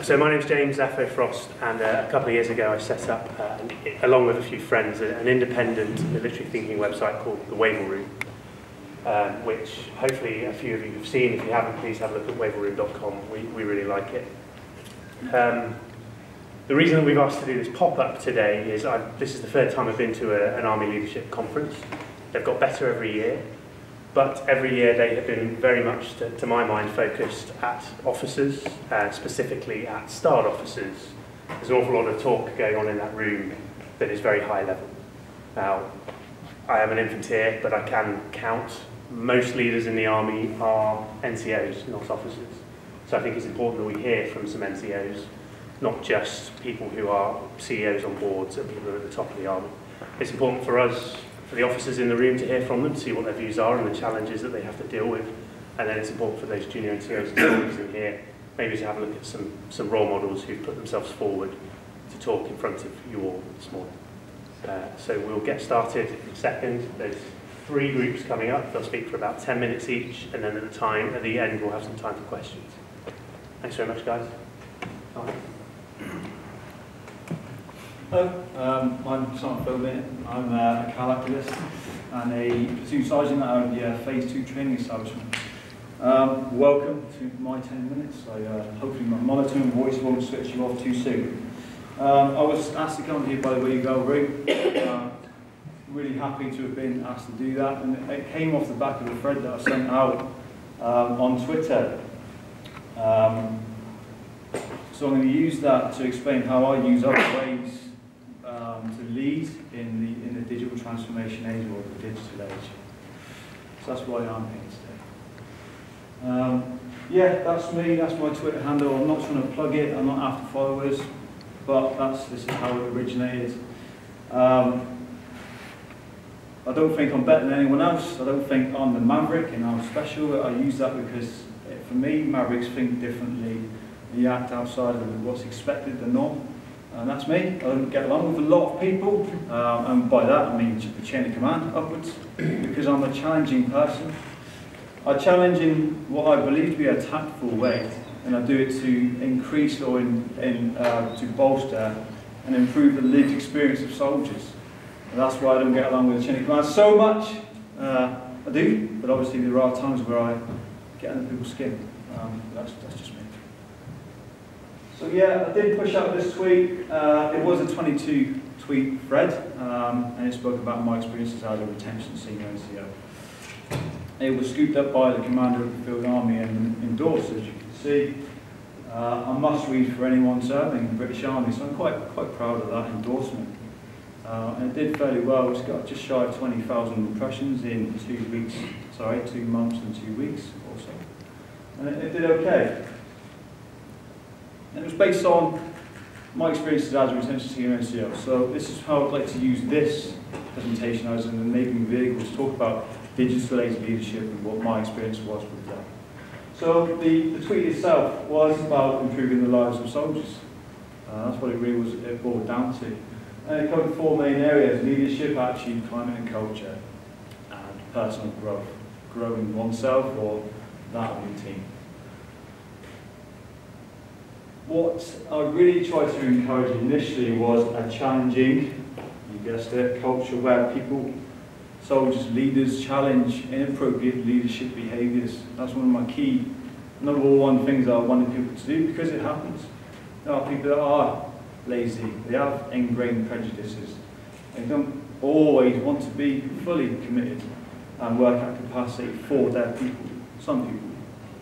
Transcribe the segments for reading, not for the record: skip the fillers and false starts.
So my name's James Zaffo Frost, and a couple of years ago I set up, along with a few friends, an independent military thinking website called the Wavell Room, which hopefully a few of you have seen. If you haven't, please have a look at wavellroom.com. We really like it. The reason that we've asked to do this pop-up today is this is the third time I've been to an Army Leadership Conference. They've got better every year, but every year they have been very much, to my mind, focused at officers, specifically at starred officers. There's an awful lot of talk going on in that room that is very high level. Now, I am an infanteer, but I can count most leaders in the Army are NCOs, not officers. So I think it's important that we hear from some NCOs, not just people who are CEOs on boards and people who are at the top of the Army. It's important for us, for the officers in the room, to hear from them, to see what their views are and the challenges that they have to deal with. And then it's important for those junior NCOs and soldiers in here, maybe to have a look at some role models who've put themselves forward to talk in front of you all this morning. So we'll get started in a second. There's 3 groups coming up. They'll speak for about 10 minutes each, and then at the end, we'll have some time for questions. Thanks very much, guys. Hello, I'm Simon Philbin. I'm a CAL activist and a platoon sergeant at the Phase 2 training establishment. Welcome to my 10 minutes. Hopefully my monotone voice won't switch you off too soon. I was asked to come here by the Wavell Room. Really happy to have been asked to do that, and it came off the back of a thread that I sent out on Twitter. So I'm going to use that to explain how I use other ways to lead in the digital transformation age, or the digital age. So that's why I'm here today. Yeah, that's me. That's my Twitter handle. I'm not trying to plug it. I'm not after followers, but this is how it originated. I don't think I'm better than anyone else. I don't think I'm the maverick and I'm special. I use that because, for me, mavericks think differently. They act outside of what's expected, the norm. And that's me. I don't get along with a lot of people, and by that I mean the chain of command upwards, because I'm a challenging person. I challenge in what I believe to be a tactful way, and I do it to increase or to bolster and improve the lived experience of soldiers. And that's why I don't get along with the chain of command so much. I do, but obviously there are times where I get under people's skin. That's just me. So yeah, I did push out this tweet. It was a 22 tweet thread, and it spoke about my experiences as a retention senior NCO. It was scooped up by the commander of the Field Army and endorsed, as you can see. A must read for anyone serving the British Army, so I'm quite proud of that endorsement. And it did fairly well. It's got just shy of 20,000 impressions in 2 months and 2 weeks or so. And it did okay. And it was based on my experiences as a retention senior NCO. So this is how I'd like to use this presentation as an enabling vehicle to talk about digital age leadership and what my experience was with that. So the tweet itself was about improving the lives of soldiers. That's what it really was boiled down to. And it covered 4 main areas: leadership, attitude, climate and culture, and personal growth. Growing oneself or that of your team. What I really tried to encourage initially was a challenging, you guessed it, culture where people, soldiers, leaders challenge inappropriate leadership behaviours. That's one of my key, #1 things that I wanted people to do, because it happens. There are people that are lazy, they have ingrained prejudices, they don't always want to be fully committed and work at capacity for their people. Some people,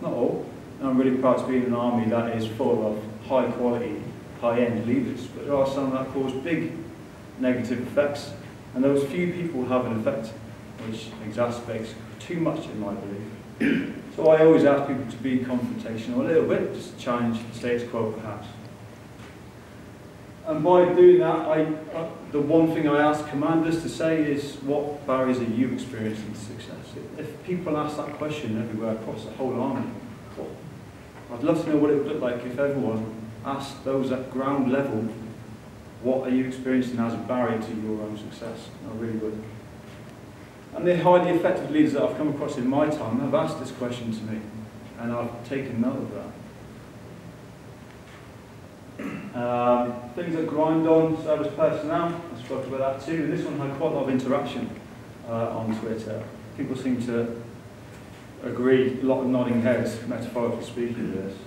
not all. And I'm really proud to be in an army that is full of high quality, high-end leaders, but there are some that cause big negative effects, and those few people have an effect which exacerbates too much, in my belief. So I always ask people to be confrontational a little bit, just to challenge the status quo perhaps. And by doing that, the one thing I ask commanders to say is, what barriers are you experiencing to success? If people ask that question everywhere across the whole army, I'd love to know what it would look like if everyone asked those at ground level, what are you experiencing as a barrier to your own success? I really would. And the highly effective leaders that I've come across in my time have asked this question to me, and I've taken note of that. Things that grind on service personnel, I spoke about that too. This one had quite a lot of interaction on Twitter. People seem to agree, a lot of nodding heads, metaphorically speaking, with this.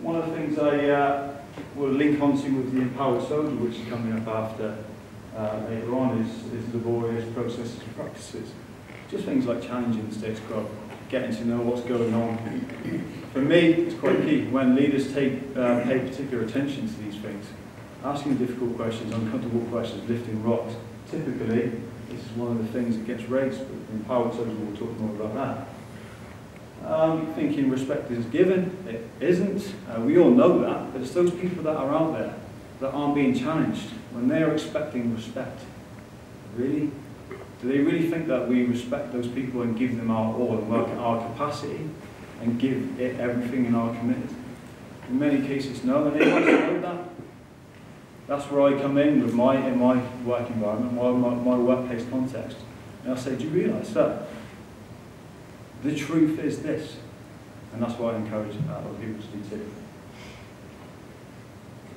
One of the things I will link onto with the empowered soldier, which is coming up after later on, is laborious processes and practices. Just things like challenging the status quo, getting to know what's going on. For me, it's quite key when leaders pay particular attention to these things, asking difficult questions, uncomfortable questions, lifting rocks. Typically, this is one of the things that gets raised, but the empowered soldier will talk more about that. Thinking respect is given, it isn't. We all know that, but it's those people that are out there that aren't being challenged when they're expecting respect. Really? Do they really think that we respect those people and give them our all and work at our capacity and give it everything in our commitment? In many cases, no, and they want to know that. That's where I come in with my work environment, my workplace context. And I say, do you realise that? The truth is this, and that's what I encourage other people to do too.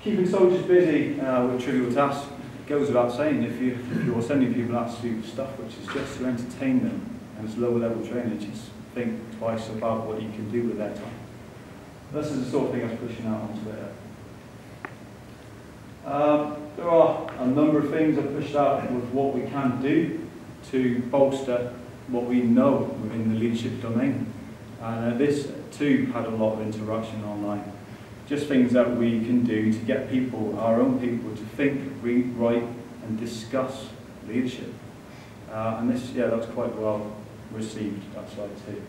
Keeping soldiers busy with trivial tasks goes without saying. If you're sending people out to do stuff which is just to entertain them and it's lower level training, just think twice about what you can do with their time. This is the sort of thing I was pushing out on Twitter. There are a number of things I've pushed out with what we can do to bolster what we know within the leadership domain. And this too had a lot of interaction online. Just things that we can do to get people, our own people, to think, read, write and discuss leadership. And this, yeah, that's quite well received, that side too.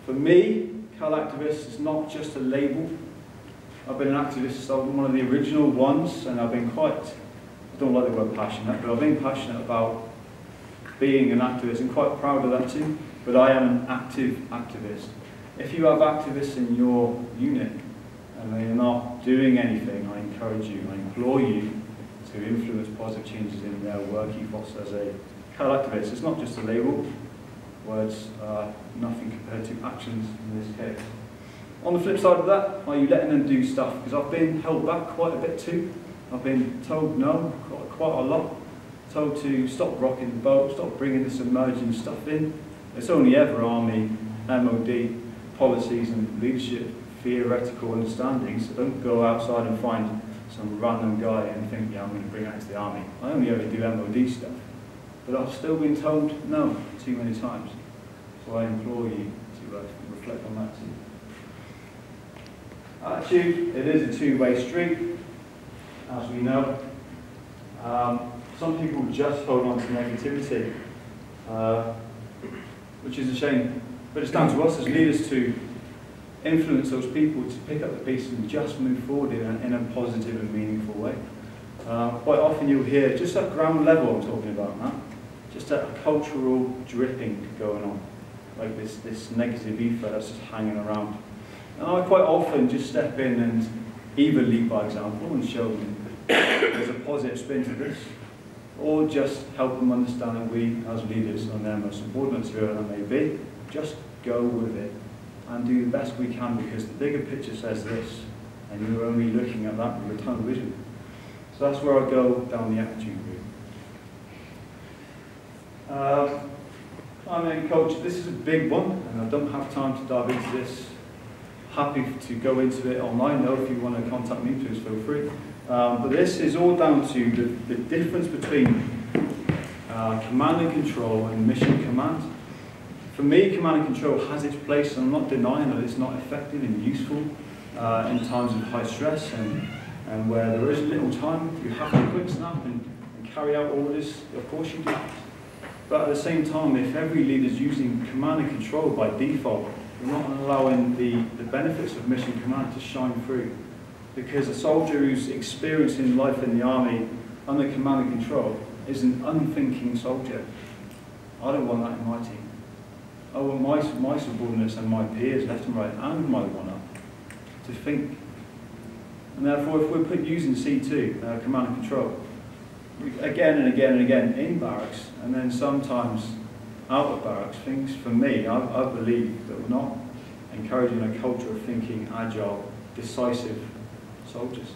For me, Cal activist is not just a label. I've been an activist, I'm one of the original ones, and I've been quite, I don't like the word passionate, but I've been passionate about being an activist and quite proud of that too. But I am an active activist. If you have activists in your unit and they are not doing anything, I encourage you, I implore you to influence positive changes in their work ethos as a Cal activist. It's not just a label. Words are nothing compared to actions in this case. On the flip side of that, are you letting them do stuff? Because I've been held back quite a bit too. I've been told no quite a lot. Told to stop rocking the boat, stop bringing this emerging stuff in. It's only ever Army, MOD, policies and leadership theoretical understandings. So don't go outside and find some random guy and think, yeah, I'm going to bring that into the Army. I only ever do MOD stuff. But I've still been told no too many times. So I implore you to reflect on that too. Attitude, it is a two-way street, as we know. Some people just hold on to negativity, which is a shame. But it's down to us as leaders to influence those people to pick up the piece and just move forward in a positive and meaningful way. Quite often you'll hear, just at ground level I'm talking about now, just a cultural dripping going on, like this negative ether that's just hanging around. And I quite often just step in and either lead by example and show them there's a positive spin to this, or just help them understand that we as leaders and their most subordinates, whoever that may be, just go with it and do the best we can, because the bigger picture says this and you're only looking at that with a tunnel vision. So that's where I go down the attitude route. Climate culture, this is a big one and I don't have time to dive into this. Happy to go into it online though. If you want to contact me, please feel free. But this is all down to the difference between command and control and mission command. For me, command and control has its place, and I'm not denying that it's not effective and useful in times of high stress and where there is little time. You have to quick snap and carry out orders. Of course you do. But at the same time, if every leader is using command and control by default, you're not allowing the benefits of mission command to shine through. Because a soldier who's experiencing life in the army under command and control is an unthinking soldier. I don't want that in my team. I want my subordinates and my peers, left and right, and my one-up, to think. And therefore, if we're using C2, command and control, again and again and again in barracks, and then sometimes out of barracks, things, for me, I believe that we're not encouraging a culture of thinking agile, decisive soldiers.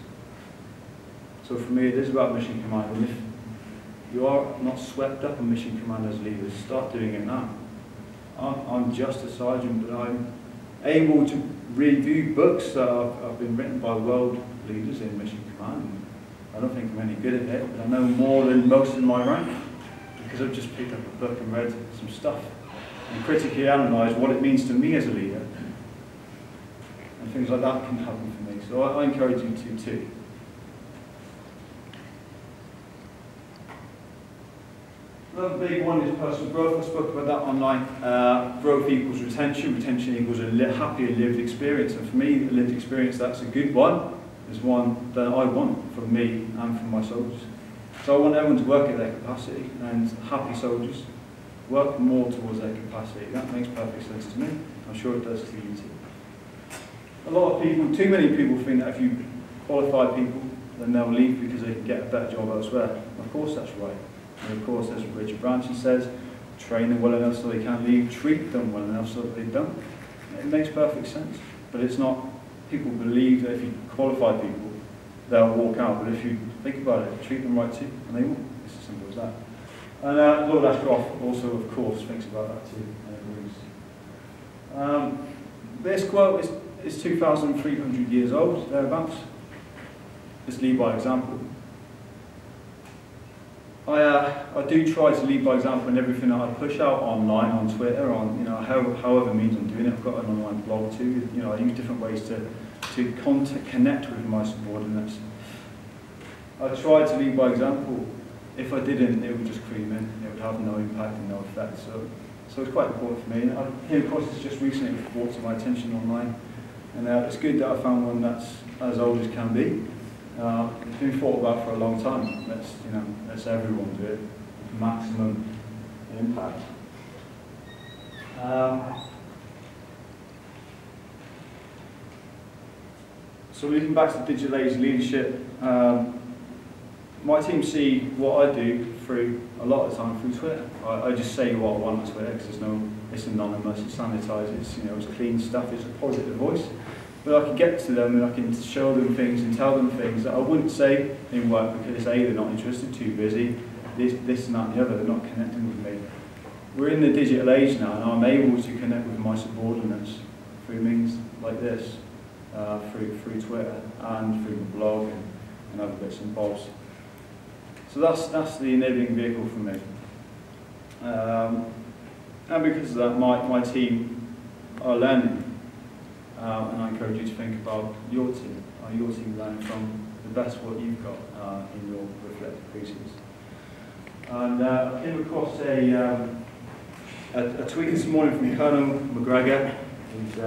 So for me, it is about mission command, and if you are not swept up in mission command as leaders, start doing it now. I'm just a sergeant, but I'm able to review books that have been written by world leaders in mission command. I don't think I'm any good at it, but I know more than most in my rank because I've just picked up a book and read some stuff and critically analysed what it means to me as a leader. And things like that can happen for me. So I encourage you to too. Another big one is personal growth. I spoke about that online. Growth equals retention. Retention equals a happier lived experience. And for me, a lived experience that's a good one is one that I want from me and from my soldiers. So I want everyone to work at their capacity, and happy soldiers work more towards their capacity. That makes perfect sense to me. I'm sure it does to you too. A lot of people, too many people, think that if you qualify people, then they'll leave because they can get a better job elsewhere. Of course that's right. And of course, as Richard Branson says, train them well enough so they can't leave, treat them well enough so that they don't. It makes perfect sense. But it's not, people believe that if you qualify people, they'll walk out. But if you think about it, treat them right too, and they will. It's as simple as that. And Lord Ashcroft also, of course, thinks about that too, and agrees. This quote is 2,300 years old, thereabouts. It's lead by example. I do try to lead by example in everything that I push out online, on Twitter, on however means I'm doing it. I've got an online blog too. I use different ways to connect with my subordinates. I try to lead by example. If I didn't, it would just cream in. It would have no impact and no effect. So it's quite important for me. And I came across this just recently, brought to my attention online, and it's good that I found one that's as old as can be. It's been thought about for a long time. Let's everyone do it with maximum impact. So looking back to digital age leadership, my team see what I do through a lot of the time through Twitter. I just say what I want on Twitter because it's anonymous, it's sanitized, it's clean stuff, it's a positive voice. But I can get to them and I can show them things and tell them things that I wouldn't say in work because A, they're not interested, too busy, this and that and the other, they're not connecting with me. We're in the digital age now and I'm able to connect with my subordinates through means like this, through Twitter and through the blog and other bits and bobs. So that's the enabling vehicle for me. And because of that, my team are learning. And I encourage you to think about your team. Are your team learning from the best what you've got in your reflective pieces? And I came across a tweet this morning from Colonel McGregor. He's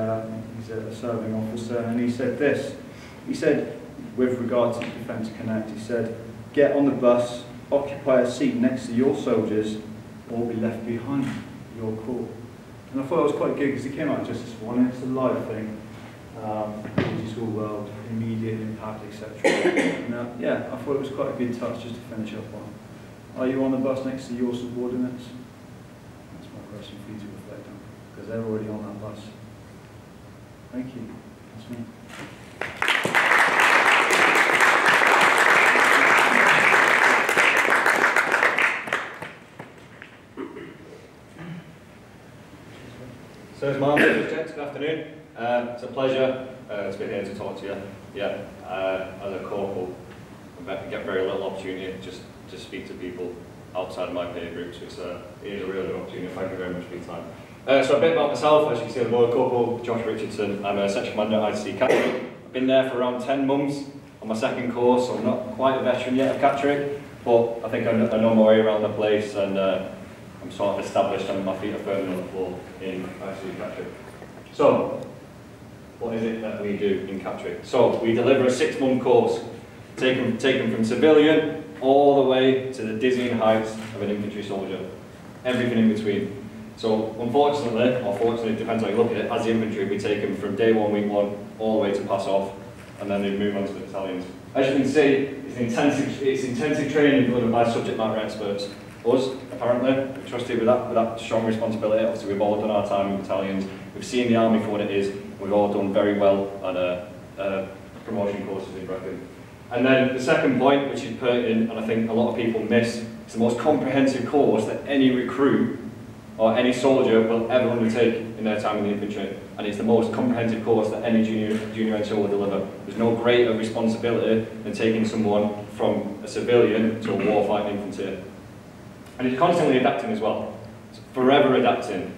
a serving officer, and he said this. He said, with regard to Defence Connect, he said, get on the bus, occupy a seat next to your soldiers, or be left behind, your call. And I thought it was quite good because it came out just this morning. It's a live thing. Digital world, immediate impact, etc. And yeah, I thought it was quite a good touch just to finish up on. Are you on the bus next to your subordinates? That's my question for you to reflect on, because they're already on that bus. Thank you. That's me. So it's my gents, good afternoon. It's a pleasure to be here to talk to you. Yeah, as a corporal, I get very little opportunity just to speak to people outside of my peer group, so it is a really good opportunity. Thank you very much for your time. So a bit about myself, as you can see, I'm a Corporal Josh Richardson. I'm a Section Commander at IC Catterick. I've been there for around 10 months on my second course, so I'm not quite a veteran yet of Catterick, but I think I know my way around the place, and I'm sort of established and my feet are firmly on the floor in IC Catterick. So, what is it that we do in Catterick? So, we deliver a 6-month course, taken from civilian all the way to the dizzying heights of an infantry soldier. Everything in between. So, unfortunately, or fortunately, it depends how you look at it, as the infantry, we take them from day 1, week 1, all the way to pass off, and then they move on to the battalions. As you can see, it's intensive training delivered by subject matter experts. Us, apparently, we're trusted with that strong responsibility. Obviously, we've all done our time in battalions. We've seen the army for what it is. We've all done very well, and promotion courses in Brecon. And then the second point, which is pertinent, and I think a lot of people miss, it's the most comprehensive course that any recruit or any soldier will ever undertake in their time in the infantry. And it's the most comprehensive course that any junior NCO will deliver. There's no greater responsibility than taking someone from a civilian to a warfighting infantry. And it's constantly adapting as well. It's forever adapting.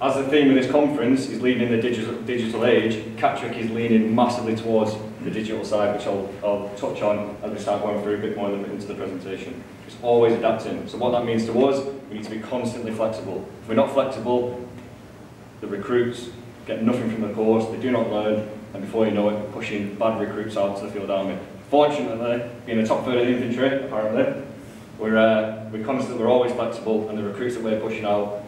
As the theme of this conference is leading the digital age, Catrick is leaning massively towards the digital side, which I'll touch on as we start going through a bit more into the presentation. It's always adapting. So what that means to us, we need to be constantly flexible. If we're not flexible, the recruits get nothing from the course, they do not learn, and before you know it, we're pushing bad recruits out to the field army. Fortunately, being the top third of the infantry, apparently, we're always flexible, and the recruits that we're pushing out,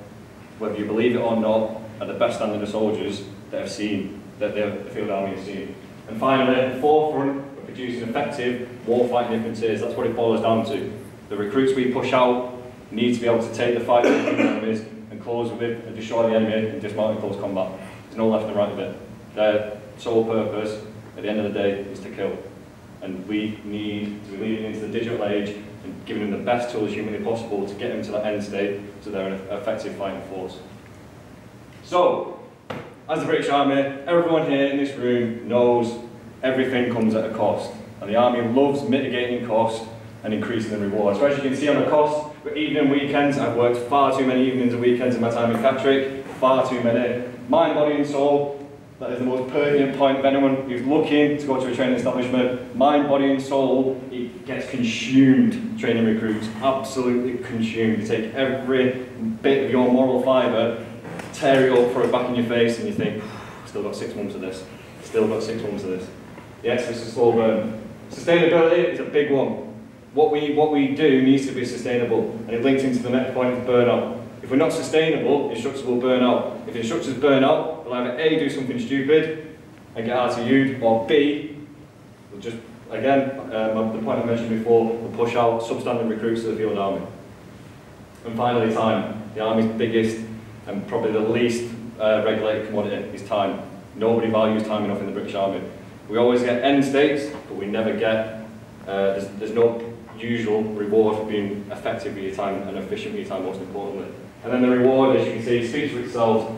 whether you believe it or not, are the best standard of soldiers that the field army has seen. And finally, at the forefront, we're producing effective warfighting infantry. That's what it boils down to. The recruits we push out need to be able to take the fight to the enemies and close with and destroy the enemy and dismount in close combat. There's no left and right of it. Their sole purpose, at the end of the day, is to kill. And we need to be leading into the digital age and giving them the best tools humanly possible to get them to that end state so they're an effective fighting force. So, as the British Army, everyone here in this room knows everything comes at a cost. And the Army loves mitigating cost and increasing the reward. So as you can see on the cost, for evening and weekends, I've worked far too many evenings and weekends in my time in Catrick, far too many. Mind, body and soul, that is the most pertinent point of anyone who's looking to go to a training establishment. Mind, body and soul, it gets consumed, training recruits, absolutely consumed. You take every bit of your moral fibre, tear it up, throw it back in your face, and you think, still got 6 months of this, still got 6 months of this. The exodus is a slow burn. Sustainability is a big one. What we do needs to be sustainable, and it links into the next point of burnout. If we're not sustainable, instructors will burn out. If instructors burn out, they'll either A, do something stupid and get RTU'd, or B, we'll just, again, the point I mentioned before, we'll push out substandard recruits to the field army. And finally, time. The Army's biggest and probably the least regulated commodity is time. Nobody values time enough in the British Army. We always get end states, but we never get, there's no usual reward for being effective with your time and efficient with your time, most importantly. And then the reward, as you can see, speaks for itself.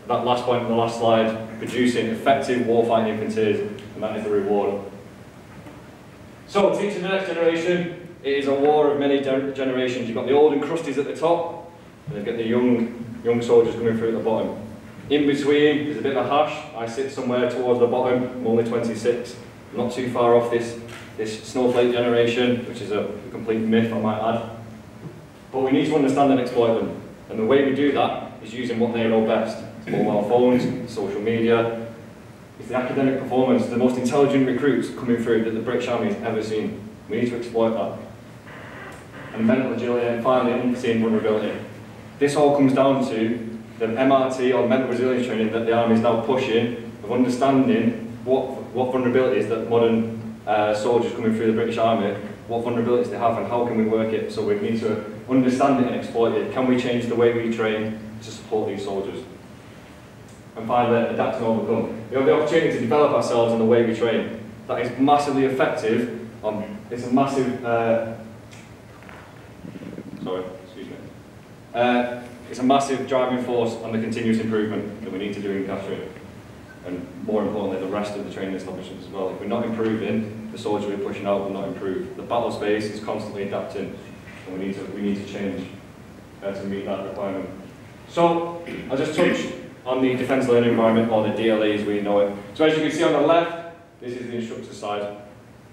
That last point on the last slide, producing effective warfighting infantry, and that is the reward. So, teaching the next generation, it is a war of many generations. You've got the old and crusties at the top, and you've got the young soldiers coming through at the bottom. In between, there's a bit of a hash. I sit somewhere towards the bottom. I'm only 26. I'm not too far off this snowflake generation, which is a complete myth, I might add. But we need to understand and exploit them. And the way we do that is using what they know best. It's mobile phones, social media, it's the academic performance, the most intelligent recruits coming through that the British Army has ever seen. We need to exploit that. And mental agility, and finally, unforeseen vulnerability. This all comes down to the MRT, or mental resilience training, that the Army is now pushing, of understanding what vulnerabilities that modern soldiers coming through the British Army, what vulnerabilities they have and how can we work it. So we need to understand it and exploit it. Can we change the way we train to support these soldiers? And finally, adapt and overcome. We have the opportunity to develop ourselves in the way we train. That is massively effective. It's a massive, it's a massive driving force on the continuous improvement that we need to do in Catrick. And more importantly, the rest of the training establishments as well. If we're not improving, the soldier we're pushing out will not improve. The battle space is constantly adapting, and we need to change to meet that requirement. So, I'll just touch on the defence learning environment, or the DLE as we know it. So as you can see on the left, this is the instructor side.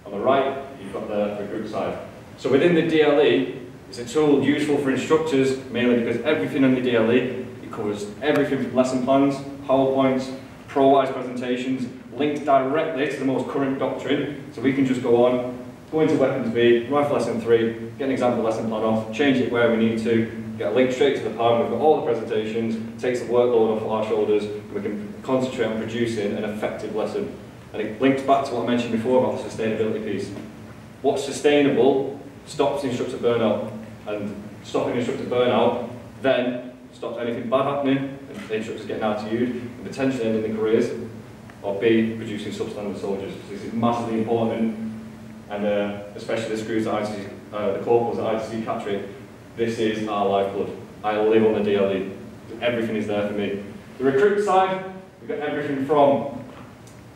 On the right, you've got the recruit side. So within the DLE, it's a tool useful for instructors, mainly because everything on the DLE, it covers everything from lesson plans, PowerPoints, pro-wise presentations, linked directly to the most current doctrine. So we can just go into Weapons B, Rifle Lesson 3, get an example lesson plan off, change it where we need to, get a link straight to the PowerPoint. We've got all the presentations, takes the workload off our shoulders, and we can concentrate on producing an effective lesson. And it links back to what I mentioned before about the sustainability piece. What's sustainable stops instructor burnout, and stopping instructor burnout then stops anything bad happening, and the instructors getting RTU'd, and potentially ending their careers, or B, producing substandard soldiers. This is massively important, and especially the screws that the corporals that ITC capture, this is our lifeblood. I live on the DLE. Everything is there for me. The recruit side, we've got everything from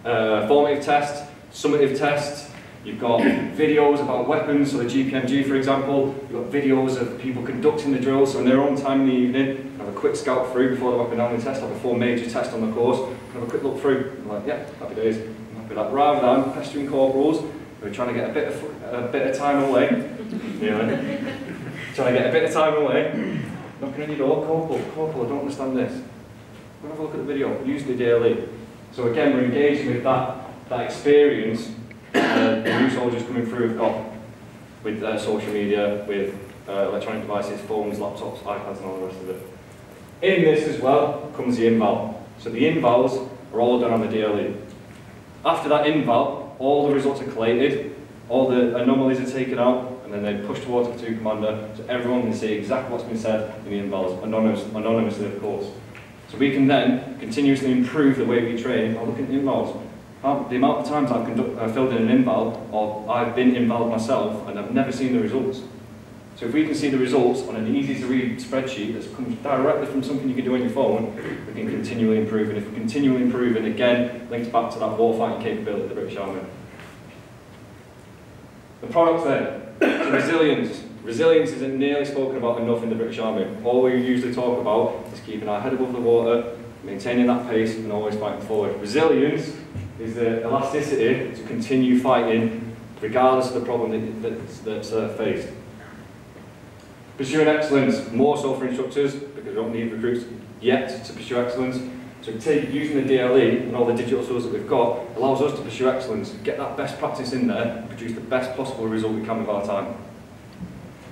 formative tests, summative tests. You've got videos about weapons, so the GPMG, for example. You've got videos of people conducting the drills, so in their own time in the evening, have a quick scout through before the weapon handling test, or before major test on the course, have a quick look through. I'm like, yeah, happy days. I'm happy with that. Rather than pestering corporals, who are trying to get a bit of time away, trying to get a bit of time away, knocking on your door, corporal, I don't understand this. Go have a look at the video, use the DLE. So again, we're engaging with that experience the new soldiers coming through have got with social media, with electronic devices, phones, laptops, iPads and all the rest of it. In this as well comes the inval. So the invals are all done on the DLE. After that inval, all the results are collated, all the anomalies are taken out, and then they're pushed towards the platoon commander, so everyone can see exactly what's been said in the invals, anonymously of course. So we can then continuously improve the way we train by looking at the invals. The amount of times I've filled in an inval, or I've been invalid myself, and I've never seen the results. So if we can see the results on an easy-to-read spreadsheet that comes directly from something you can do on your phone, we can continually improve. And if we continually improve, and again, links back to that warfighting capability of the British Army. The products then, so resilience. Resilience isn't nearly spoken about enough in the British Army. All we usually talk about is keeping our head above the water, maintaining that pace, and always fighting forward. Resilience is the elasticity to continue fighting regardless of the problem that's faced. Pursuing excellence, more so for instructors, because we don't need recruits yet to pursue excellence. So using the DLE and all the digital tools that we've got allows us to pursue excellence, get that best practice in there, and produce the best possible result we can with our time.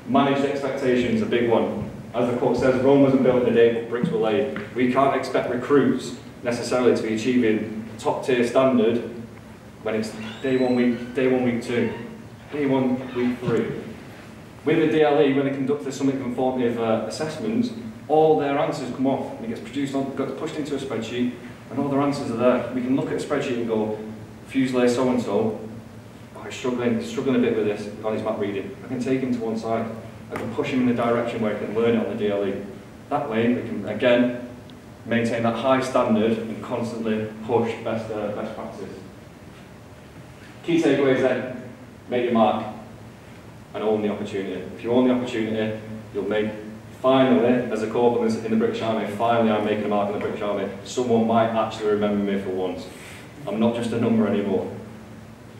Managed expectations, a big one. As the quote says, Rome wasn't built in a day, but bricks were laid. We can't expect recruits necessarily to be achieving top tier standard when it's day one, week 2, day 1, week 3. With the DLE, when they conduct the summative and formative assessments, all their answers come off and it gets pushed into a spreadsheet, and all their answers are there. We can look at a spreadsheet and go, Fusilier so-and-so, oh, he's struggling a bit with this on his map reading. I can take him to one side. I can push him in the direction where he can learn it on the DLE. That way, we can, again, maintain that high standard and constantly push best practice. Key takeaways then, make your mark and own the opportunity. If you own the opportunity, you'll make, finally, as a corporal in the British Army, finally I'm making a mark in the British Army. Someone might actually remember me for once. I'm not just a number anymore.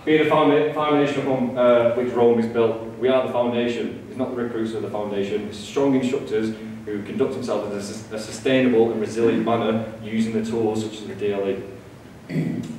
Being the foundation upon which Rome is built, we are the foundation. It's not the recruits who are the foundation. It's strong instructors who conduct themselves in a sustainable and resilient manner using the tools such as the DLE.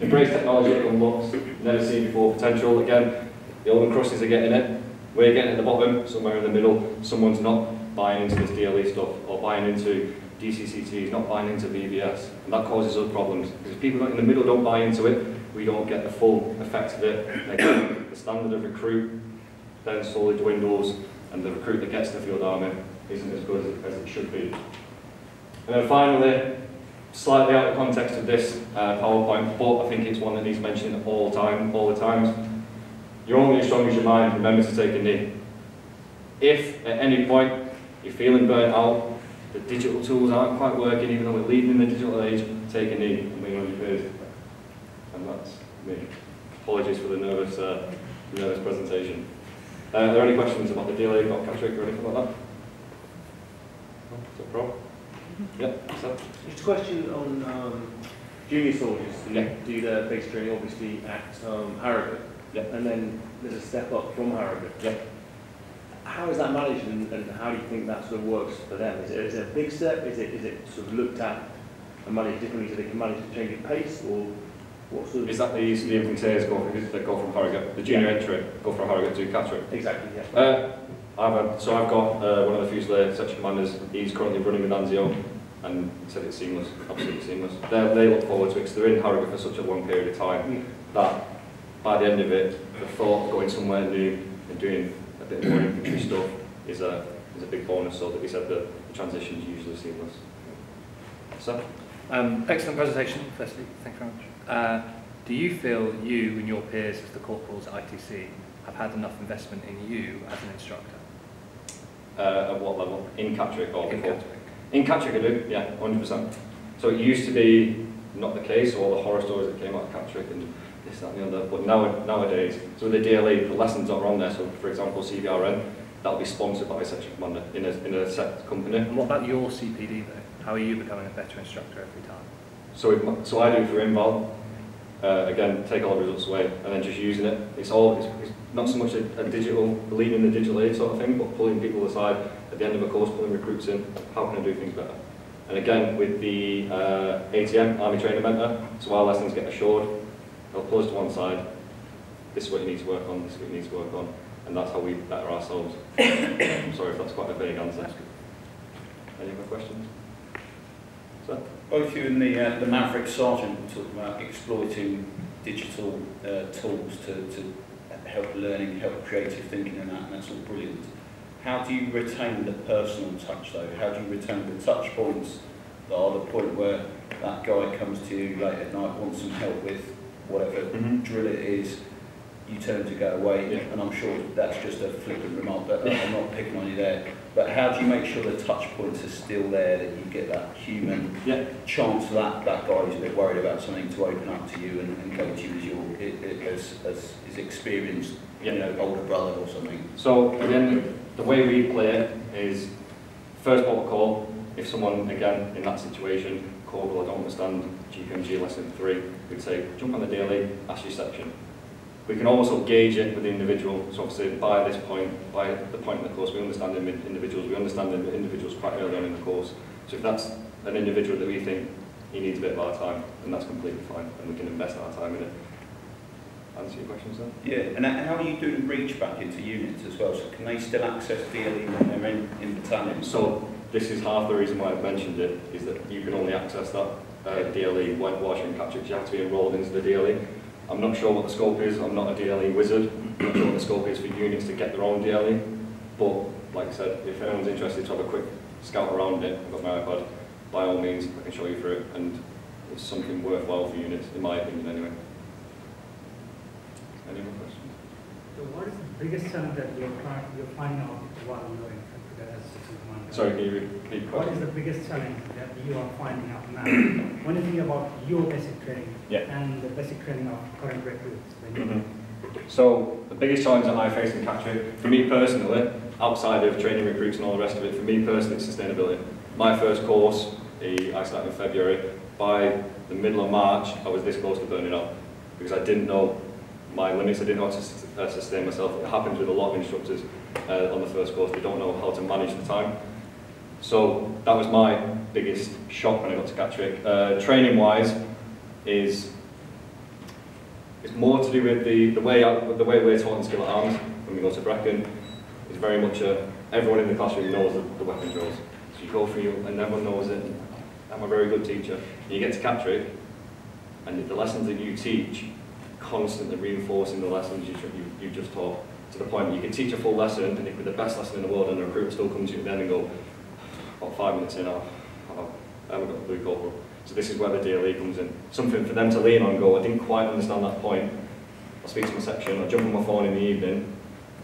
Embrace technology that unlocks never seen before potential. Again, the old and crusties are getting it. We're getting at the bottom, somewhere in the middle. Someone's not buying into this DLE stuff or buying into DCCTs, not buying into VBS. And that causes us problems. Because if people in the middle don't buy into it, we don't get the full effect of it. And again, the standard of recruit then slowly dwindles, and the recruit that gets the field army isn't as good as it should be. And then finally, slightly out of context of this PowerPoint, but I think it's one that needs mentioning all the times. You're only as strong as your mind. Remember to take a knee. If at any point you're feeling burnt out, the digital tools aren't quite working, even though we're leading in the digital age, take a knee and lean on your peers. And that's me. Apologies for the nervous presentation. Are there any questions about the DLE, got Patrick, or anything like that? No? Is that a problem? Yeah, so. Just a question on junior soldiers who do their base training, obviously at Harrogate, and then there's a step up from Harrogate. Yeah. How is that managed, and how do you think that sort of works for them? Is it a big step? Is it sort of looked at and managed differently so they can manage to change at pace, or what sort of? Is that the infanteers that go from Harrogate, the junior entry go from Harrogate to Catterick? Exactly, yeah. I've got one of the Fusilier section commanders. He's currently running with Anzio, and he said it's seamless, absolutely seamless. They look forward to it because they're in Harrogate for such a long period of time that by the end of it, the thought of going somewhere new and doing a bit more infantry stuff is a big bonus. So that we said that the transition is usually seamless. So, excellent presentation. Firstly, thank you very much. Do you feel you and your peers as the corporals at ITC have had enough investment in you as an instructor? At what level? In Catterick or In before? Catterick. In Catterick I do, yeah, 100%. So it used to be not the case, all the horror stories that came out of Catterick and this, that and the other, but nowadays, so the DLE, the lessons that are on there, so for example CBRN, that'll be sponsored by a section commander in a set company. And what about your CPD though? How are you becoming a better instructor every time? So I do it for Inval, again, take all the results away and then just using it. It's not so much a digital, leading the digital aid sort of thing, but pulling people aside at the end of a course, pulling recruits in, how can I do things better? And again, with the ATM, Army Trainer Mentor, so our lessons get assured, they'll pull us to one side, this is what you need to work on, this is what you need to work on, and that's how we better ourselves. I'm sorry if that's quite a vague answer. Any other questions? Sir? Both you and the Maverick Sergeant talk about exploiting digital tools to help learning, help creative thinking and that's all brilliant. How do you retain the personal touch though? How do you retain the touch points that are the point where that guy comes to you late at night, wants some help with whatever drill it is, you turn to go away, and I'm sure that's just a flippant remark, but I'm not picking on you there. But how do you make sure the touch points are still there, that you get that human chance that guy who's a bit worried about something to open up to you and go to you as his experienced, you know, older brother or something? So again, the way we play it is first port of call. If someone again in that situation, Corporal, I don't understand GPMG lesson 3, we'd say jump on the daily, ask your section. We can also gauge it with the individual. So obviously by this point, by the point in the course, we understand individuals. We understand the individuals quite early on in the course. So if that's an individual that we think he needs a bit of our time, then that's completely fine, and we can invest our time in it. Answer your questions then? Yeah, and how are you doing reach back into units as well? So can they still access DLE when they're in battalion? So this is half the reason why I've mentioned it, is that you can only access that DLE whilst you're in Catterick. You have to be enrolled into the DLE. I'm not sure what the scope is, I'm not a DLE wizard, I'm not sure what the scope is for units to get their own DLE, but like I said, if anyone's interested to have a quick scout around it, I've got my iPad, by all means I can show you through it, and it's something worthwhile for units, in my opinion anyway. Any more questions? So what is the biggest challenge that you're finding out while you're in as a commander? Sorry, can you repeat the question? What is the biggest challenge that you are finding out now? When you think about your basic training and the basic training of current recruits. So the biggest challenge that I face in Catterick, for me personally, outside of training recruits and all the rest of it, for me personally it's sustainability. My first course, I started in February. By the middle of March, I was this close to burning out because I didn't know my limits, I didn't know how to sustain myself. It happens with a lot of instructors on the first course, they don't know how to manage the time. So that was my biggest shock when I got to Catterick. Training wise it's more to do with the way we're taught in skill at arms when we go to Brecon. It's very much everyone in the classroom knows the weapon drills. So you go through and everyone knows it. I'm a very good teacher. And you get to Catterick and the lessons that you teach constantly reinforcing the lessons you just taught, to the point that you can teach a full lesson and it could be the best lesson in the world and the recruit still comes to you then and go, about 5 minutes in, I haven't got the blue corporal. So this is where the DLE comes in. Something for them to lean on and go, I didn't quite understand that point. I'll speak to my section, I'll jump on my phone in the evening,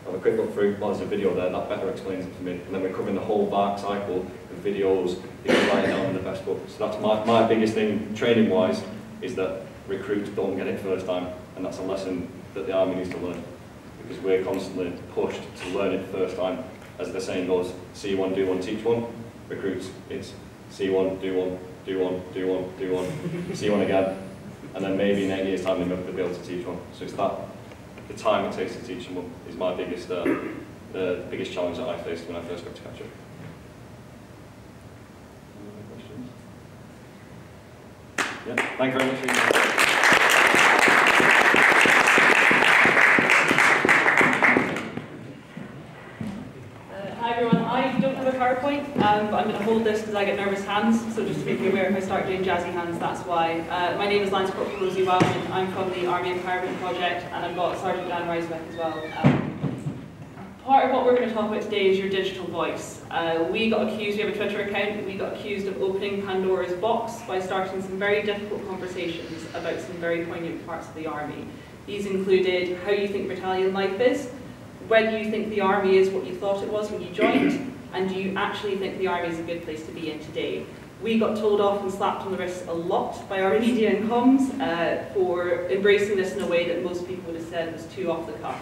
have a quick look through, well, there's a video there, that better explains it to me. And then we're covering the whole VARC cycle of videos, you can write it down in the best book. So that's my biggest thing, training-wise, is that recruits don't get it first time. And that's a lesson that the Army needs to learn, because we're constantly pushed to learn it first time. As the saying goes, see one, do one, teach one. Recruits, it's see one, do one, do one, do one, do one, see one again, and then maybe in 8 years' time they'll be able to teach one. So it's that, the time it takes to teach someone is my biggest, the biggest challenge that I faced when I first got to Catterick. Any questions? Yeah, thank you very much for your time. Hi everyone, I don't have a PowerPoint, but I'm going to hold this because I get nervous hands, so just to make you aware if I start doing jazzy hands, that's why. My name is Lance Corporal Rosie I'm from the Army Empowerment Project, and I've got Sergeant Dan Reisbeck as well. Part of what we're going to talk about today is your digital voice. We got accused, we have a Twitter account, we got accused of opening Pandora's box by starting some very difficult conversations about some very poignant parts of the army. These included how you think battalion life is, whether you think the army is what you thought it was when you joined, and do you actually think the army is a good place to be in today. We got told off and slapped on the wrist a lot by our media and comms for embracing this in a way that most people would have said was too off the cuff.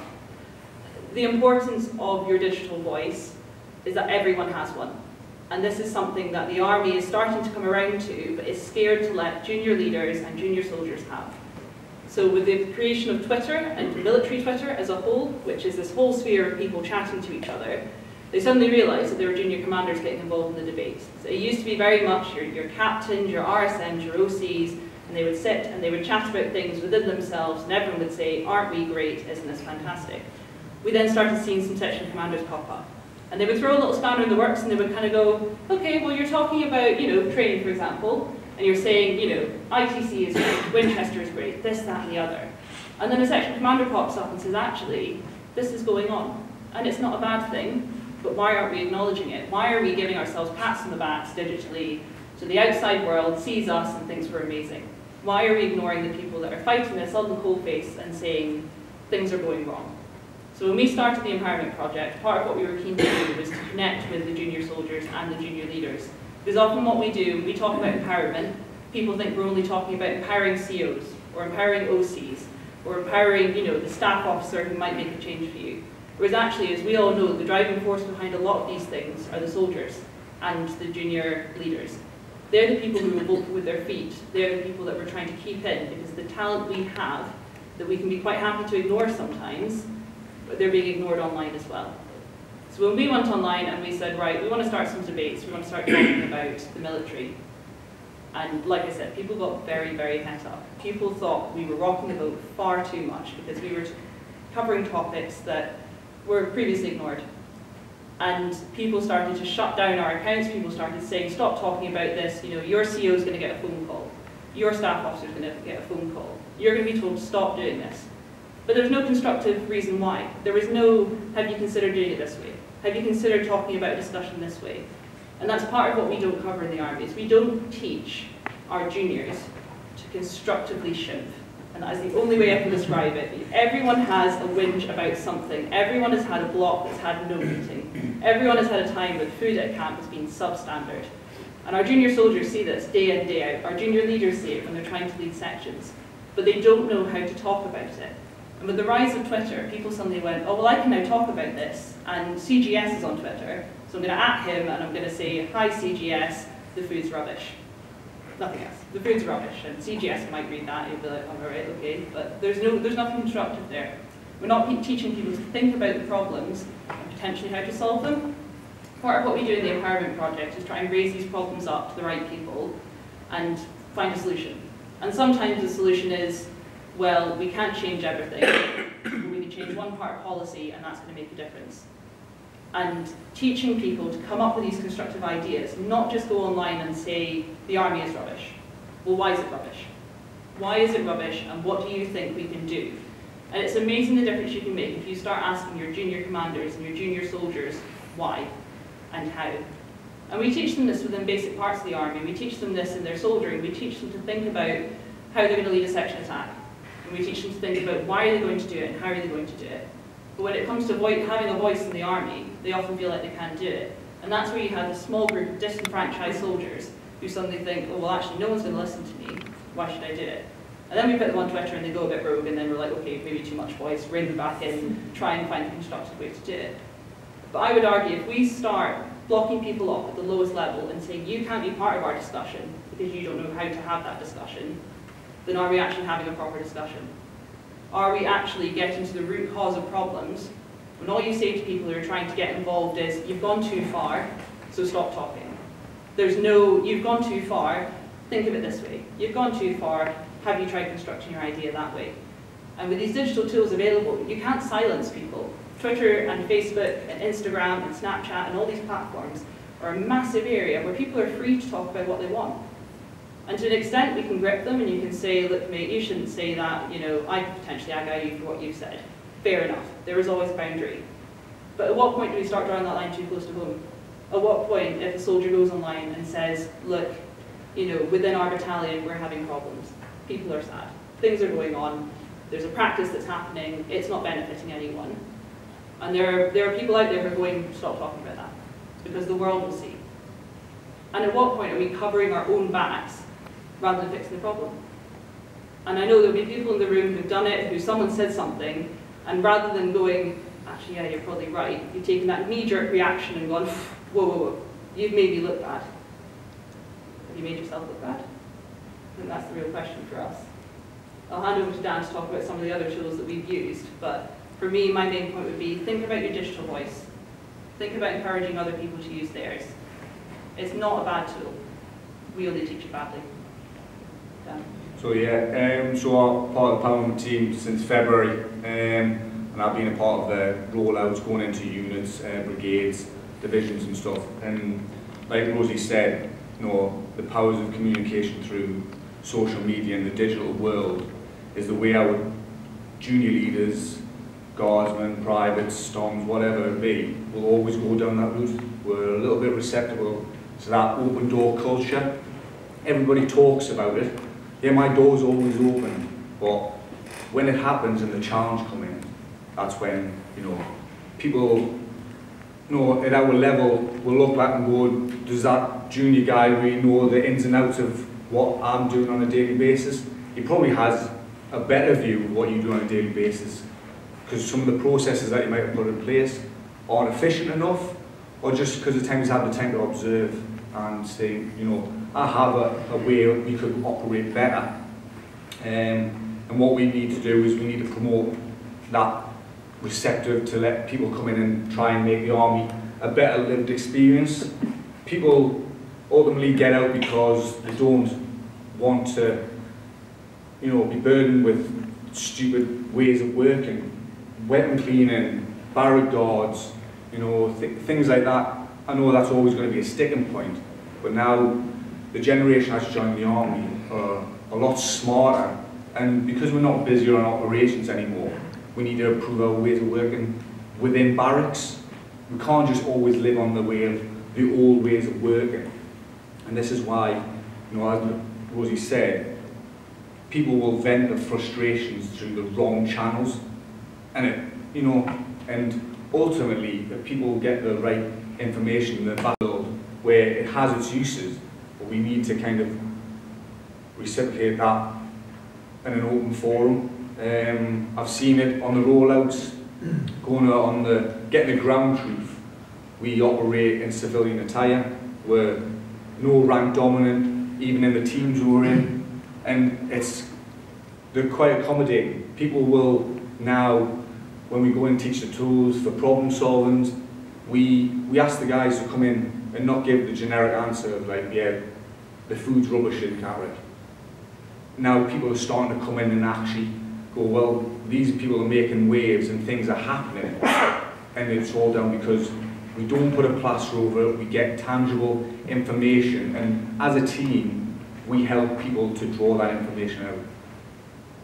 The importance of your digital voice is that everyone has one. And this is something that the army is starting to come around to, but is scared to let junior leaders and junior soldiers have. So with the creation of Twitter and military Twitter as a whole, which is this whole sphere of people chatting to each other, they suddenly realised that there were junior commanders getting involved in the debate. So it used to be very much your captains, your RSMs, your OCs, and they would sit and they would chat about things within themselves, and everyone would say, aren't we great, isn't this fantastic? We then started seeing some section commanders pop up. And they would throw a little spanner in the works and they would kind of go, okay, well you're talking about, training for example, and you're saying, ITC is great, Winchester is great, this, that and the other. And then a section commander pops up and says, actually, this is going on. And it's not a bad thing, but why aren't we acknowledging it? Why are we giving ourselves pats on the backs digitally so the outside world sees us and thinks we're amazing? Why are we ignoring the people that are fighting this on the cold face and saying things are going wrong? So when we started the Empowerment Project, part of what we were keen to do was to connect with the junior soldiers and the junior leaders. Because often what we do, we talk about empowerment, people think we're only talking about empowering COs, or empowering OCs, or empowering, the staff officer who might make a change for you. Whereas actually, as we all know, the driving force behind a lot of these things are the soldiers and the junior leaders. They're the people who will vote with their feet. They're the people that we're trying to keep in, because the talent we have, that we can be quite happy to ignore sometimes, but they're being ignored online as well. So when we went online and we said, right, we want to start some debates, we want to start talking about the military. And like I said, people got very, very het up. People thought we were rocking the boat far too much because we were covering topics that were previously ignored. And people started to shut down our accounts, people started saying, stop talking about this, your CEO is going to get a phone call, your staff officer is going to get a phone call, you're going to be told to stop doing this. But there's no constructive reason why. There was no, have you considered doing it this way? Have you considered talking about a discussion this way? And that's part of what we don't cover in the army, is we don't teach our juniors to constructively shift. And that is the only way I can describe it. Everyone has a whinge about something. Everyone has had a block that's had no meeting. Everyone has had a time when food at camp has been substandard. And our junior soldiers see this day in, day out. Our junior leaders see it when they're trying to lead sections. But they don't know how to talk about it. And with the rise of Twitter, people suddenly went, oh, well, I can now talk about this. And CGS is on Twitter, so I'm going to at him and I'm going to say, hi, CGS, the food's rubbish. Nothing else. The food's rubbish. And CGS might read that and be like, oh, all right, okay. But there's nothing constructive there. We're not teaching people to think about the problems and potentially how to solve them. Part of what we do in the Empowerment Project is try and raise these problems up to the right people and find a solution. And sometimes the solution is, well, we can't change everything, but we can change one part of policy and that's going to make a difference. And teaching people to come up with these constructive ideas, not just go online and say, the army is rubbish. Well, why is it rubbish? Why is it rubbish and what do you think we can do? And it's amazing the difference you can make if you start asking your junior commanders and your junior soldiers why and how. And we teach them this within basic parts of the army. We teach them this in their soldiering. We teach them to think about how they're going to lead a section attack. And we teach them to think about why are they going to do it and how are they going to do it. But when it comes to having a voice in the army, they often feel like they can't do it. And that's where you have a small group of disenfranchised soldiers who suddenly think, oh, well, actually, no one's going to listen to me. Why should I do it? And then we put them on Twitter and they go a bit rogue, and then we're like, okay, maybe too much voice, rein them back in, try and find a constructive way to do it. But I would argue if we start blocking people off at the lowest level and saying, you can't be part of our discussion because you don't know how to have that discussion, then are we actually having a proper discussion? Are we actually getting to the root cause of problems when all you say to people who are trying to get involved is, you've gone too far, so stop talking. There's no, you've gone too far, think of it this way. You've gone too far, have you tried constructing your idea that way? And with these digital tools available, you can't silence people. Twitter and Facebook and Instagram and Snapchat and all these platforms are a massive area where people are free to talk about what they want. And to an extent, we can grip them and you can say, look, mate, you shouldn't say that, I could potentially ag you for what you've said. Fair enough. There is always a boundary. But at what point do we start drawing that line too close to home? At what point, if a soldier goes online and says, look, you know, within our battalion we're having problems, people are sad, things are going on, there's a practice that's happening, it's not benefiting anyone. And there are people out there who are going, stop talking about that, because the world will see. And at what point are we covering our own backs rather than fixing the problem? And I know there'll be people in the room who've done it, who someone said something, and rather than going, actually, yeah, you're probably right, you've taken that knee-jerk reaction and gone, whoa, whoa, whoa, you've made me look bad. Have you made yourself look bad? I think that's the real question for us. I'll hand over to Dan to talk about some of the other tools that we've used, but for me, my main point would be, think about your digital voice. Think about encouraging other people to use theirs. It's not a bad tool. We only teach it badly. Dan. So yeah, so I'm part of the Parliament team since February, and I've been a part of the rollouts going into units, brigades, divisions and stuff. And like Rosie said, you know, the powers of communication through social media and the digital world is the way our junior leaders, guardsmen, privates, storms, whatever it be, will always go down that route. We're a little bit receptive to that open door culture. Everybody talks about it. Yeah, my door's always open, but when it happens and the challenge comes in, that's when, you know, people, you know, at our level will look back and go, does that junior guy really know the ins and outs of what I'm doing on a daily basis? He probably has a better view of what you do on a daily basis, because some of the processes that you might have put in place aren't efficient enough, or just because the time he's had the time to observe and say, you know, I have a way we could operate better. And what we need to do is we need to promote that receptive to let people come in and try and make the army a better lived experience. People ultimately get out because they don't want to, you know, be burdened with stupid ways of working, weapon cleaning, barrack guards, you know, things like that. I know that's always going to be a sticking point, but now the generation that's joined the army are a lot smarter, and because we're not busy on operations anymore, we need to improve our ways of working within barracks. We can't just always live on the way of the old ways of working, and this is why, you know, as Rosie said, people will vent their frustrations through the wrong channels, and it, you know, and ultimately, if people get the right information in the battle where it has its uses, but we need to kind of reciprocate that in an open forum. I've seen it on the rollouts, going on the getting the ground truth. We operate in civilian attire. We're no rank dominant, even in the teams we're in, and they're quite accommodating. People will now, when we go and teach the tools for problem solving, we ask the guys to come in and not give the generic answer of like, yeah, the food's rubbish in Carrick. Now people are starting to come in and actually go, well, these people are making waves and things are happening, and it's all down because we don't put a plaster over it, we get tangible information, and as a team, we help people to draw that information out,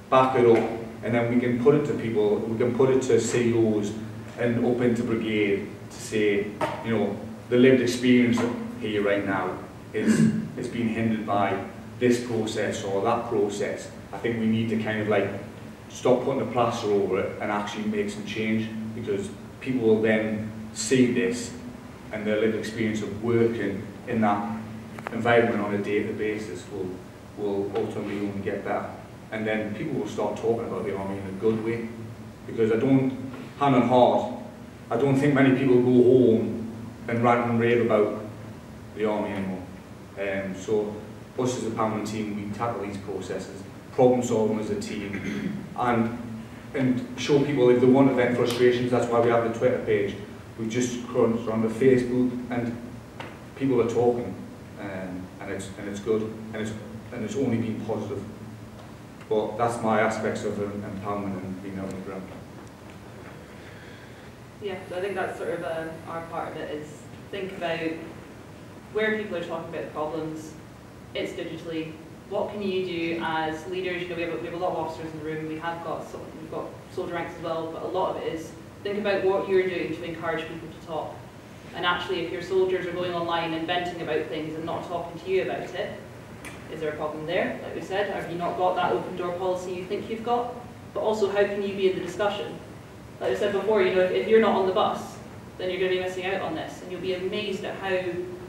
back it up, and then we can put it to people, we can put it to CEOs and up into brigade to say, you know, the lived experience here right now is being hindered by this process or that process. I think we need to kind of like stop putting a plaster over it and actually make some change, because people will then see this and their lived experience of working in that environment on a daily basis will ultimately only get better. And then people will start talking about the army in a good way, because hand on heart, I don't think many people go home and rant and rave about the army anymore. So us as a Parliament team, we tackle these processes, problem solve them as a team, and show people if they want to vent frustrations. That's why we have the Twitter page. We just crunched on the Facebook, and people are talking, and it's good, and it's only been positive. But that's my aspects of empowerment and being out on the ground. Yeah, so I think that's sort of our part of it, is think about where people are talking about the problems. It's digitally. What can you do as leaders? You know, we have a lot of officers in the room. We've got soldier ranks as well, but a lot of it is Think about what you're doing to encourage people to talk. And actually, if your soldiers are going online and venting about things and not talking to you about it, is there a problem there? Like we said, have you not got that open door policy you think you've got? But also, how can you be in the discussion? Like I said before, you know, if you're not on the bus, then you're going to be missing out on this, and you'll be amazed at how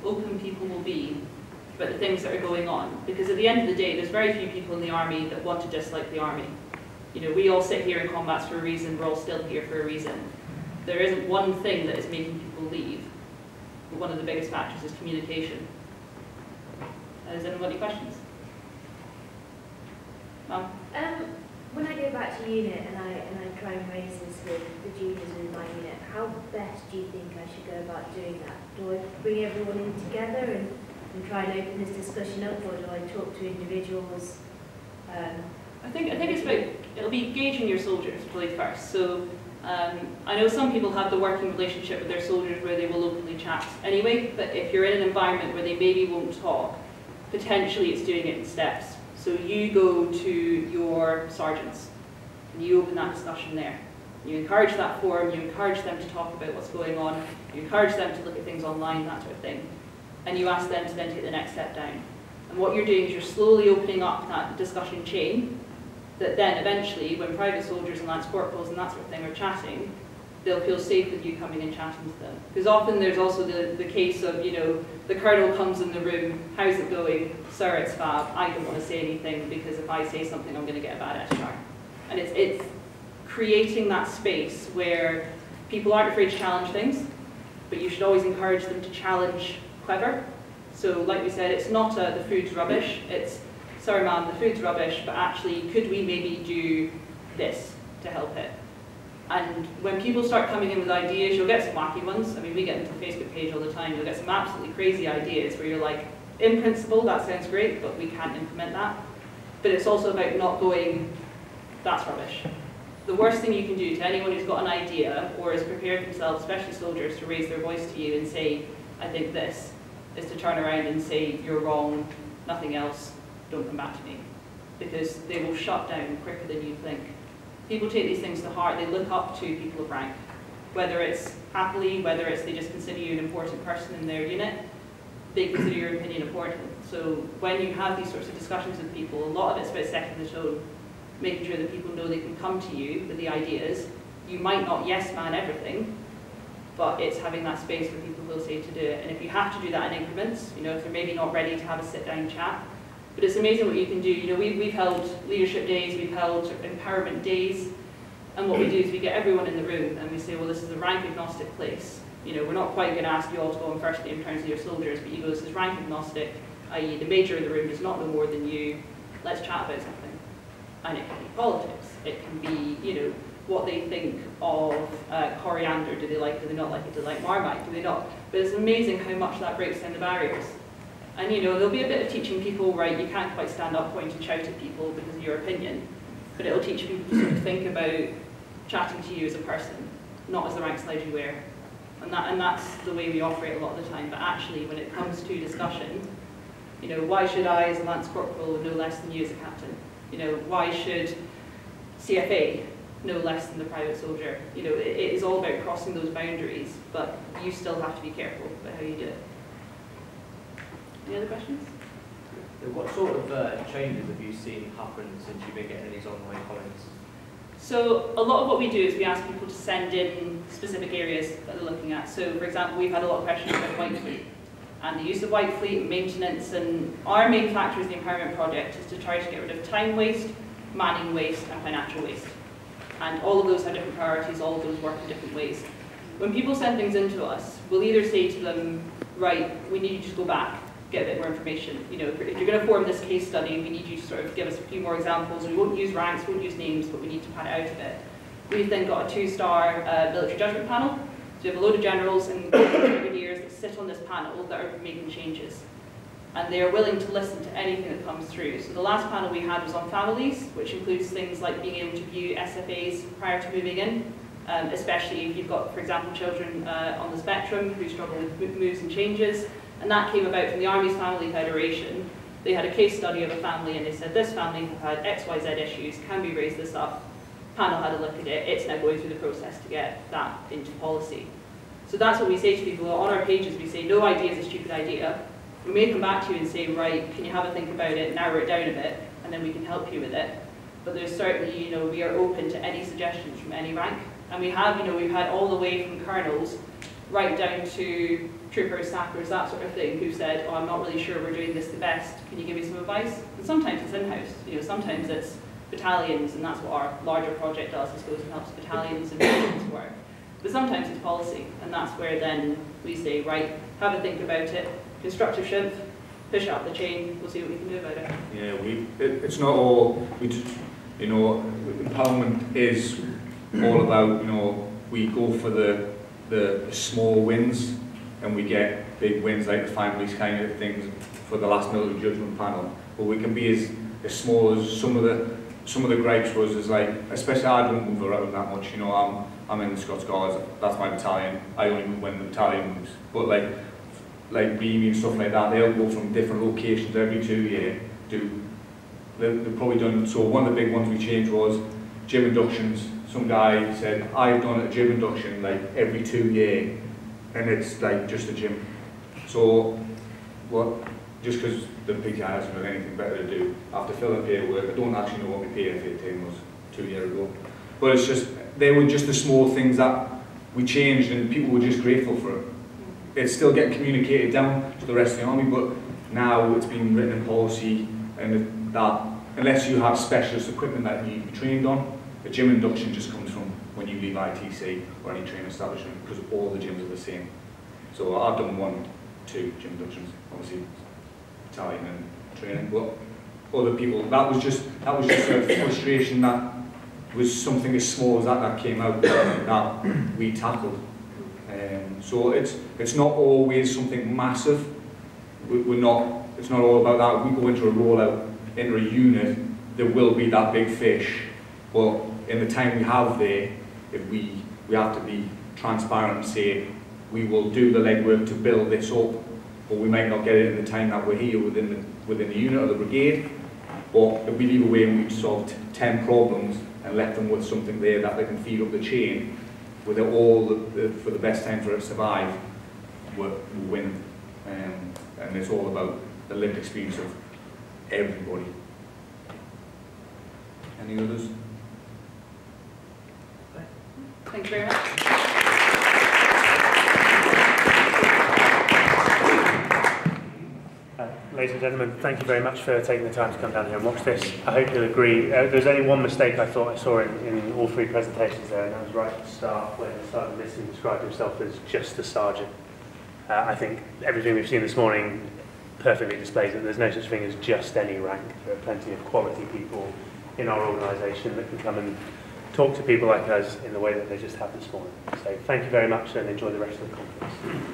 open people will be about the things that are going on. Because at the end of the day, there's very few people in the army that want to dislike the army. You know, we all sit here in combats for a reason, we're all still here for a reason. There isn't one thing that is making people leave, but one of the biggest factors is communication. Has anyone got any questions? Mum? When I go back to unit and I try and raise this with the juniors in my unit, how best do you think I should go about doing that? Do I bring everyone in together and try and open this discussion up, or do I talk to individuals? I think it's about, it'll be gauging your soldiers really first. So I know some people have the working relationship with their soldiers where they will openly chat anyway, but if you're in an environment where they maybe won't talk, potentially it's doing it in steps. So you go to your sergeants and you open that discussion there. You encourage that forum, you encourage them to talk about what's going on, you encourage them to look at things online, that sort of thing. And you ask them to then take the next step down. And what you're doing is you're slowly opening up that discussion chain that then eventually, when private soldiers and lance corporals and that sort of thing are chatting, they'll feel safe with you coming and chatting to them. Because often there's also the case of, you know, the colonel comes in the room, how's it going? Sir, it's fab. I don't want to say anything because if I say something, I'm going to get a bad SR. And it's creating that space where people aren't afraid to challenge things, but you should always encourage them to challenge clever. So like we said, it's not the food's rubbish, it's, sorry ma'am, the food's rubbish, but actually could we maybe do this to help it? And when people start coming in with ideas, you'll get some wacky ones. I mean, we get into the Facebook page all the time, you'll get some absolutely crazy ideas where you're like, in principle, that sounds great, but we can't implement that. But it's also about not going, that's rubbish. The worst thing you can do to anyone who's got an idea or is prepared themselves, especially soldiers, to raise their voice to you and say, I think this, is to turn around and say, you're wrong, nothing else, don't come back to me. Because they will shut down quicker than you think. People take these things to heart, they look up to people of rank. Whether it's happily, whether it's they just consider you an important person in their unit, they consider your opinion important. So when you have these sorts of discussions with people, a lot of it's about setting the tone, making sure that people know they can come to you with the ideas. You might not yes man everything, but it's having that space where people will say to do it. And if you have to do that in increments, you know, if they're maybe not ready to have a sit-down chat, but it's amazing what you can do. You know, we've held leadership days, we've held empowerment days, and what we do is we get everyone in the room and we say, well, this is a rank agnostic place. You know, we're not quite going to ask you all to go on firstly in terms of your soldiers, but you go, this is rank agnostic, i.e. the major of the room does not know more than you, let's chat about something. And it can be politics, it can be, you know, what they think of coriander, do they like it, do they not like it, do they like Marmite, do they not? But it's amazing how much that breaks down the barriers. And you know, there'll be a bit of teaching people, right, you can't quite stand up, point and shout at people because of your opinion, but it'll teach people to sort of think about chatting to you as a person, not as the rank slide you wear. And that's the way we operate a lot of the time, but actually when it comes to discussion, you know, why should I as a lance corporal know less than you as a captain? You know, why should CFA know less than the private soldier? You know, it is all about crossing those boundaries, but you still have to be careful about how you do it. Any other questions? What sort of changes have you seen happen since you've been getting these online comments? So a lot of what we do is we ask people to send in specific areas that they're looking at. So for example, we've had a lot of questions about White Fleet and the use of White Fleet and maintenance, and our main factor as the Empowerment Project is to try to get rid of time waste, manning waste and financial waste. And all of those have different priorities, all of those work in different ways. When people send things in to us, we'll either say to them, right, we need you to just go back, get a bit more information. You know, if you're going to form this case study, we need you to sort of give us a few more examples. We won't use ranks, we won't use names, but we need to pad it out of it. We've then got a 2-star military judgment panel. So we have a load of generals and brigadiers that sit on this panel that are making changes. And they are willing to listen to anything that comes through. So the last panel we had was on families, which includes things like being able to view SFAs prior to moving in, especially if you've got, for example, children on the spectrum who struggle with moves and changes. And that came about from the Army's Family Federation. They had a case study of a family and they said, this family have had XYZ issues, can we raise this up? panel had a look at it, it's now going through the process to get that into policy. So that's what we say to people. On our pages we say, no idea is a stupid idea. We may come back to you and say, right, can you have a think about it, narrow it down a bit, and then we can help you with it. But there's certainly, you know, we are open to any suggestions from any rank. And we have, you know, we've had all the way from colonels right down to troopers, sappers, that sort of thing, who said, oh, I'm not really sure we're doing this the best, can you give me some advice? And sometimes it's in-house, you know, sometimes it's battalions, and that's what our larger project does, is goes and helps battalions and divisions work. But sometimes it's policy, and that's where then we say, right, have a think about it, constructive shift, push it up the chain, we'll see what we can do about it. Yeah, it's not all, you know, empowerment is all about, you know, we go for the small wins, and we get big wins like the families kind of things for the last military judgment panel. But we can be as small as some of the gripes was, is like, especially I don't move around that much, you know, I'm in the Scots Guards, that's my battalion, I only move when the battalion moves. But like BB and stuff like that, they'll go from different locations every 2 years. They've probably done, so one of the big ones we changed was gym inductions. Some guy said, I've done a gym induction like every 2 years, and it's like just a gym. So, just because the PTI hasn't got anything better to do, after filling paperwork, I don't actually know what my PF18 was 2 years ago. But it's just, they were just the small things that we changed, and people were just grateful for it. It's still getting communicated down to the rest of the army, but now it's been written in policy, and that unless you have specialist equipment that you be trained on, a gym induction just comes from when you leave ITC or any training establishment, because all the gyms are the same. So I've done 1, 2 gym inductions, obviously battalion and training, but other people, that was just a frustration that was something as small as that came out that we tackled. So it's not always something massive. It's not all about that. We go into a rollout, into a unit, there will be that big fish. But in the time we have there, if we have to be transparent and say, we will do the legwork to build this up, but we might not get it in the time that we're here within the unit or the brigade. But if we leave away and we've solved 10 problems and left them with something there that they can feed up the chain, with it all for the best time for it to survive, we'll win. And it's all about the lived experience of everybody. Any others? Thank you very much. Ladies and gentlemen, thank you very much for taking the time to come down here and watch this. I hope you'll agree. There's only one mistake I thought I saw in all 3 presentations there, and that was right at the start when Sergeant Liston described himself as just a sergeant. I think everything we've seen this morning perfectly displays that there's no such thing as just any rank. There are plenty of quality people in our organisation that can come and talk to people like us in the way that they just have this morning. So thank you very much and enjoy the rest of the conference.